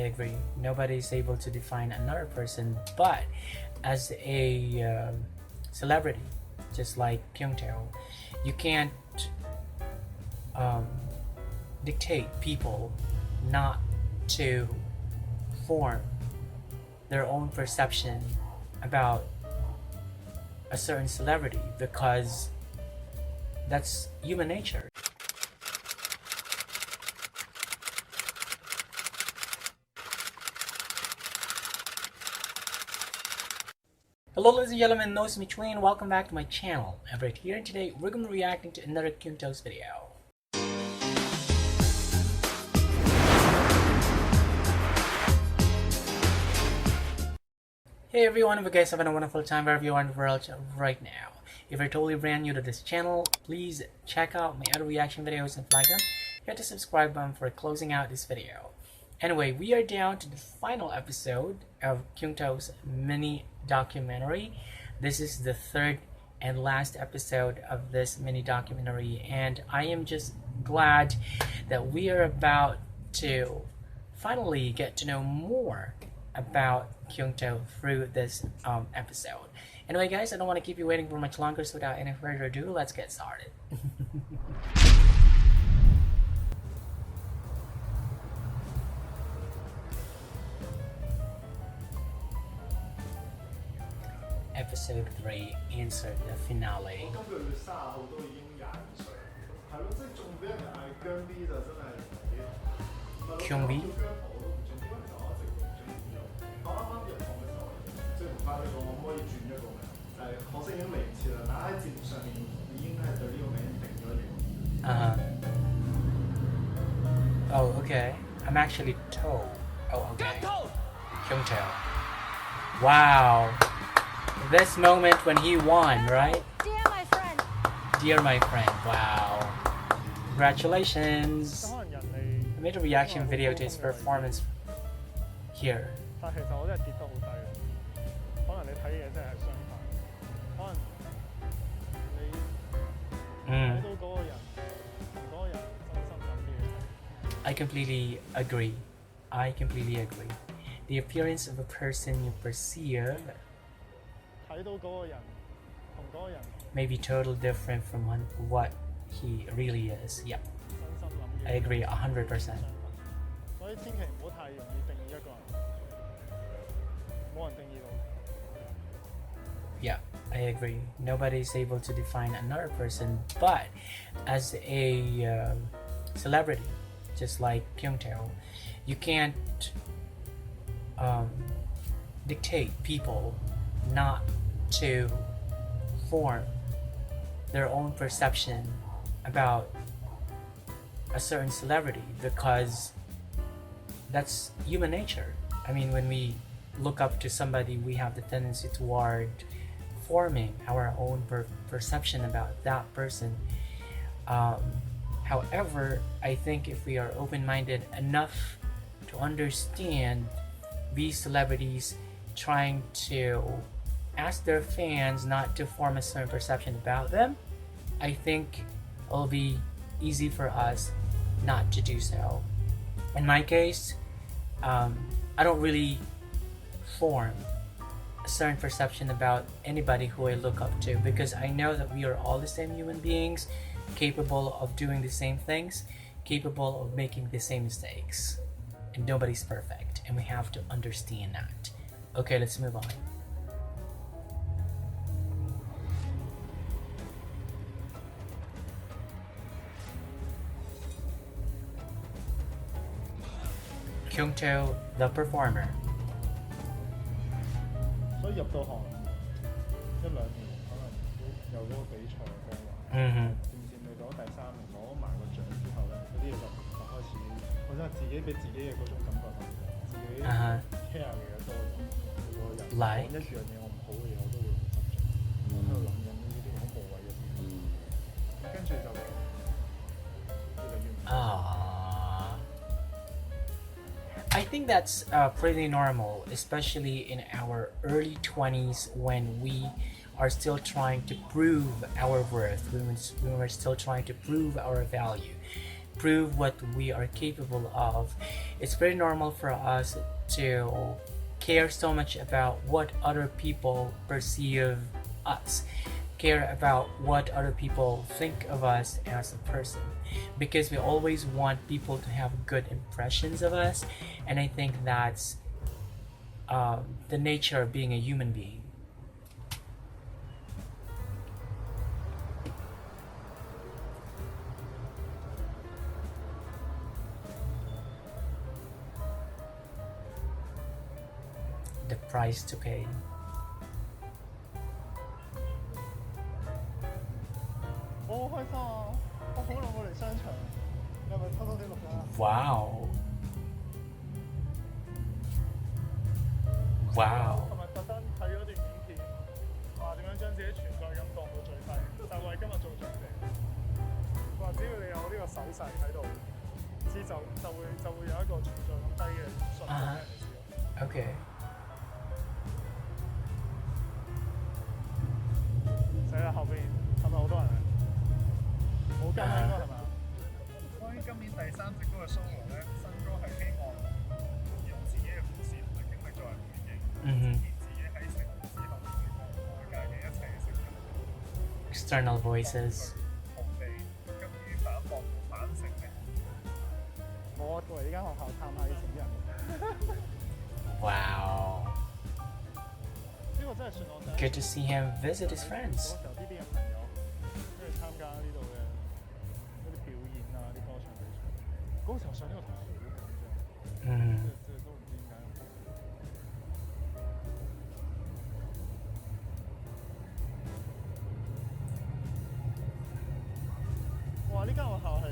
agree. Nobody is able to define another person, but as a celebrity, just like Keung To, you can't dictate people not to form their own perception about a certain celebrity because that's human nature. Hello ladies and gentlemen, no it's me Train. Welcome back to my channel. Everett here, and today we're going to be reacting to another Keung To's video. Hey everyone, if you guys having a wonderful time wherever you are in the world right now. If you're totally brand new to this channel, please check out my other reaction videos and flag them. Hit the subscribe button for closing out this video. Anyway, we are down to the final episode of Keung To's mini documentary. This is the third and last episode of this mini documentary, and I am just glad that we are about to finally get to know more about Keung To through this episode. Anyway guys, I don't want to keep you waiting for much longer, so without any further ado, let's get started. Episode 3, insert the finale. Keung To? Oh, okay. I'm actually To. Oh, okay. Keung To. Wow. This moment when he won, right? Dear my friend. Dear my friend. Wow. Congratulations. I made a reaction video to his performance here. I completely agree. The appearance of a person you perceive may be totally different from what he really is. Yeah, I agree 100%. Yeah, I agree. Nobody is able to define another person, but as a celebrity, just like Keung To, you can't dictate people not to form their own perception about a certain celebrity because that's human nature. I mean, when we look up to somebody, we have the tendency toward forming our own perception about that person. However, I think if we are open-minded enough to understand these celebrities trying to ask their fans not to form a certain perception about them, I think it'll be easy for us not to do so. In my case, I don't really form a certain perception about anybody who I look up to because I know that we are all the same human beings, capable of doing the same things, capable of making the same mistakes, and nobody's perfect, and we have to understand that. Okay, let's move on. Keung To, the performer. 所以入到行一兩年，可能有嗰個比賽嘅話，漸漸你攞第3名，攞埋個獎之後咧，嗰啲嘢就開始，我真係自己俾自己嘅嗰種感覺就自己 care 嘅嘢多咗，每個人講一樣嘢我唔好嘅嘢，我都會好執着，我喺度諗緊呢啲好無謂嘅事，跟住就越嚟越唔。I think that's pretty normal, especially in our early 20s when we are still trying to prove our worth, when we're still trying to prove our value. prove what we are capable of. It's very normal for us to care so much about what other people perceive us, care about what other people think of us as a person, because we always want people to have good impressions of us, and I think that's the nature of being a human being. The price to pay. Wow. Wow. 琴日特登睇咗段影片，話點樣將自己存在感降到最低，就為今日做準備。話只要你有呢個手勢喺度，就會有一個存在感低嘅信號俾人哋知道。Okay. 死啦！後邊係咪好多人啊？冇跟啊，應該係咪啊？關於今年第3隻歌嘅 solo 咧，新歌係希望用自己嘅故事同埋經歷作為背景，自己喺成年之後同外界嘅一切嘅成長。External voices. 逃避，甘於反駁反省力。我過嚟呢間學校探下以前啲人。Wow. 呢個真係算我第一。Good to see him visit his friends. 嗰時候呢邊嘅朋友跟住參加呢度嘅嗰啲表演啊，啲歌唱比賽。嗰個時候上呢個台好緊張，即係都唔知點解咁。哇！呢間學校係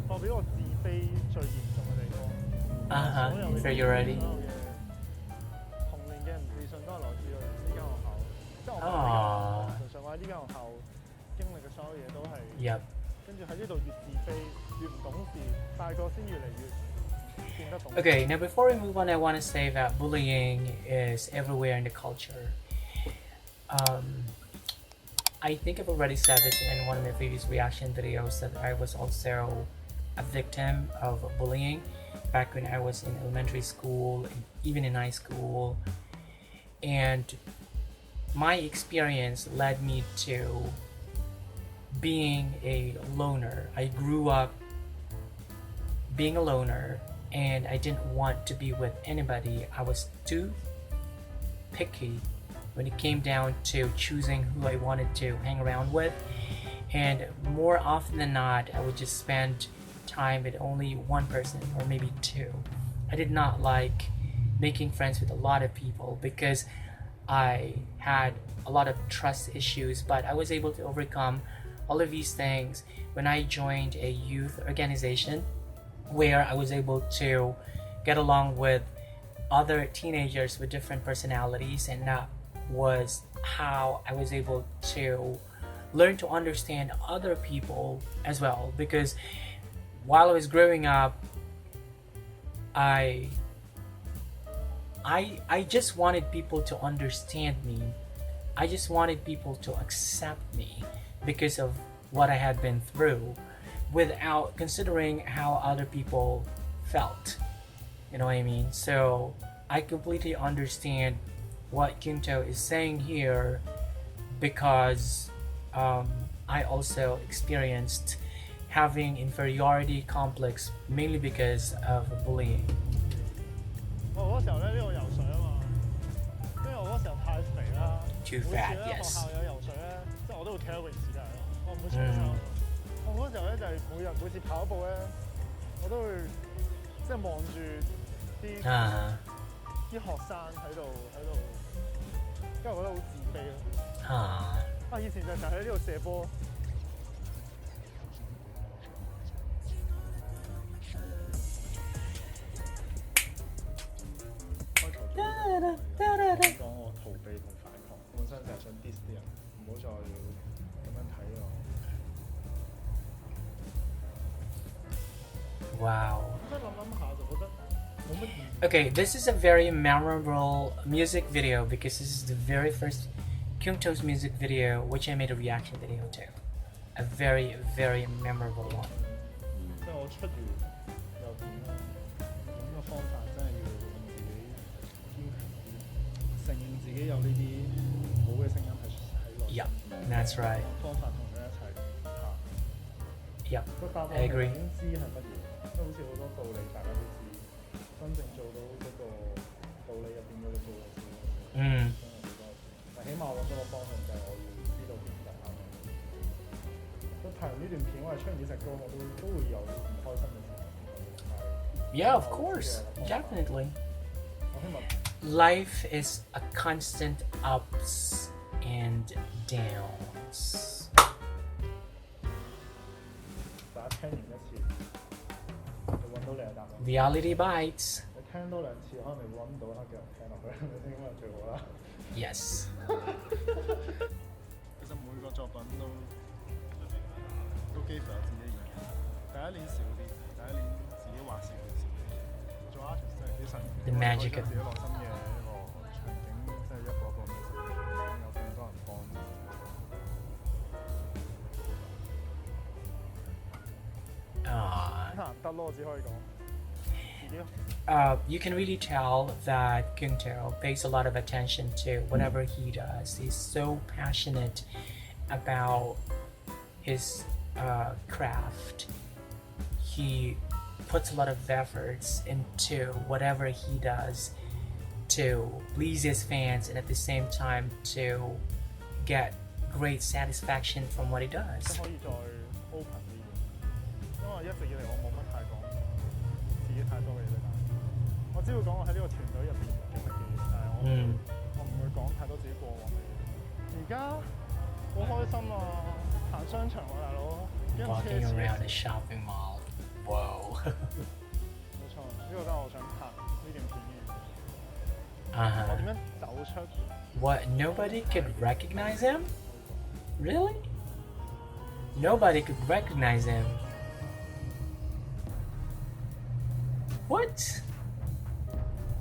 代表我自卑最嚴重嘅地方。所有嘅 Inferiority. 童年嘅唔自信都係來自呢間學校。即係我講純粹話呢間學校經歷嘅所有嘢都係。Yep. 跟住喺呢度越自卑，越唔懂事，大個先越嚟越變得懂事。Okay, now before we move on, I want to say that bullying is everywhere in the culture. I think I've already said this in one of my previous reaction videos that I was also a victim of bullying back when I was in elementary school, even in high school. And my experience led me to being a loner. I grew up being a loner and I didn't want to be with anybody. I was too picky when it came down to choosing who I wanted to hang around with. And more often than not, I would just spend time with only one person or maybe two. I did not like making friends with a lot of people because I had a lot of trust issues, but I was able to overcome all of these things when I joined a youth organization where I was able to get along with other teenagers with different personalities, and that was how I was able to learn to understand other people as well. Because while I was growing up, I just wanted people to understand me. I just wanted people to accept me because of what I had been through, without considering how other people felt. You know what I mean? So I completely understand what Keung To is saying here, because I also experienced having inferiority complex mainly because of bullying. 我嗰時候咧呢度游水啊嘛，因為我嗰時候太肥啦。 Too fat, 每次咧 yes. 學校有游水咧，即係我都會企喺泳池隔離咯，我唔會出手。我嗰時候咧就係每次跑步咧，我都會即係望住啲學生喺度，跟住我覺得好自卑咯。以前就喺呢度射波。講我逃避同反抗，本身就係想 diss 啲人，唔好再咁樣睇我。Wow. 真係諗下就覺得冇乜意義。 Okay, this is a very memorable music video because this is the very first Keung To's music video which I made a reaction video to. A very, very memorable one. 即係我出完又點咧？咁個方法真係要令自己堅強啲，承認自己有呢啲好嘅聲音喺內心。Yep, that's right. 方法同佢一齊行。Yep, 個答案 I 係 agree. 已經知係乜嘢，即係好似好多道理大家都知，真正做到嗰個道理入邊嗰個做嘅事，真係好多。但起碼我揾到個方向就係我要知道點解啱。都睇完呢段片，我係出完呢隻歌，我都會有唔開心嘅時候。Yeah, of course, definitely. Life is a constant ups and downs. 大家聽完一次，就揾到你嘅答案。Reality bites. 你聽多兩次，可能你會揾到啦，繼續聽落去，係咪先？咁就最好啦。Yes. 其實每個作品都幾乎有自己嘅意義。第一年少啲，第一年自己畫少啲。做 artist 真係幾神奇。The magic of 自己內心嘅一個場景，即係一個一個有咁多人幫。難得咯，只可以講。You can really tell that Keung To pays a lot of attention to whatever he does. He's so passionate about his craft. He puts a lot of efforts into whatever he does to please his fans and at the same time to get great satisfaction from what he does. 可以再 open 啲，因為一直以嚟我冇乜太講自己太多嘅嘢俾大家。我只會講我喺呢個團隊入邊經歷嘅嘢，但係我唔會講太多自己過往嘅嘢。而家好開心啊！行商場喎，大佬，俾人 Walking 奢侈。around a shopping mall. Whoa. 冇錯，呢個都係我想拍呢段片嘅。我 Uh-huh. 點樣走出？ What? Nobody could recognize him? Really? Nobody could recognize him. What?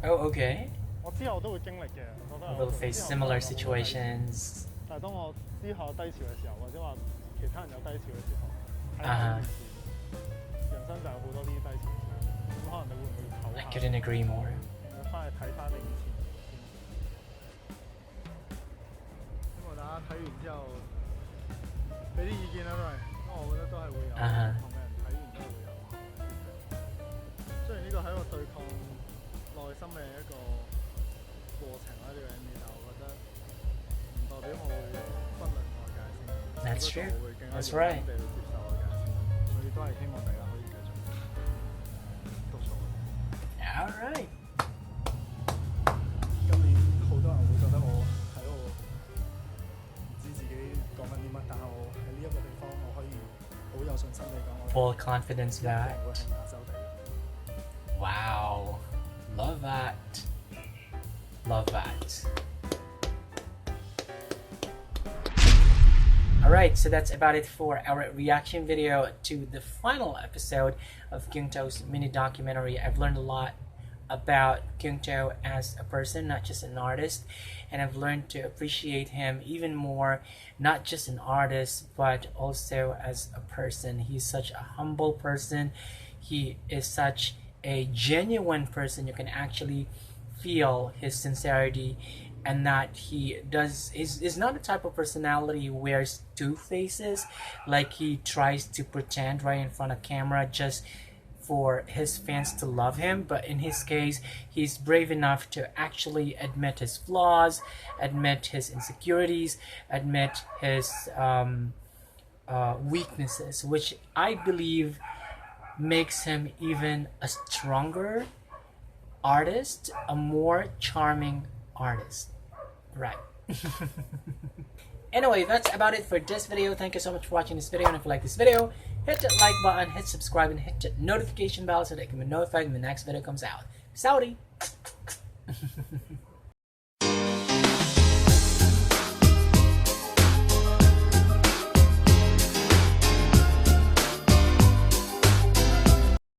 Oh, okay. 我之後都會經歷嘅，我覺得。We'll face similar situations. 但係當我之後低潮嘅時候，或者話其他人有低潮嘅時候，睇下呢件事，人生就有好多呢啲低潮嘅時候，咁可能你會唔會唞下？ I couldn't agree more. 你翻去睇翻你以前，希望大家睇完之後俾啲意見啦，都係，因為我覺得都係會有唔同嘅人睇完都會有。雖然呢個係一個對抗內心嘅一個過程啦，呢個 MV， 但我覺得唔代表我會忽略外界先。That's true. 我會更加 That's 認 right. 真地去接受外界先，所以都係希望大家可以繼續督促我。All right. 今年好多人會覺得我喺度唔知自己講緊啲乜，但係我喺呢一個地方，我可以好有信心地講，我 Full confidence 會 back. 係亞洲第一。 Wow. Love that. Love that. Alright, so that's about it for our reaction video to the final episode of Keung To's mini documentary. I've learned a lot about Keung To as a person, not just an artist, and I've learned to appreciate him even more, not just an artist, but also as a person. He's such a humble person. He is such a genuine person. You can actually feel his sincerity, and that he is not the type of personality who wears two faces, like he tries to pretend right in front of camera just for his fans to love him. But in his case, he's brave enough to actually admit his flaws, admit his insecurities, admit his weaknesses, which I believe makes him even a stronger artist, a more charming artist. Right. Anyway, that's about it for this video. Thank you so much for watching this video, and if you like this video, hit that like button, hit subscribe, and hit the notification bell so that you can be notified when the next video comes out. Saudi!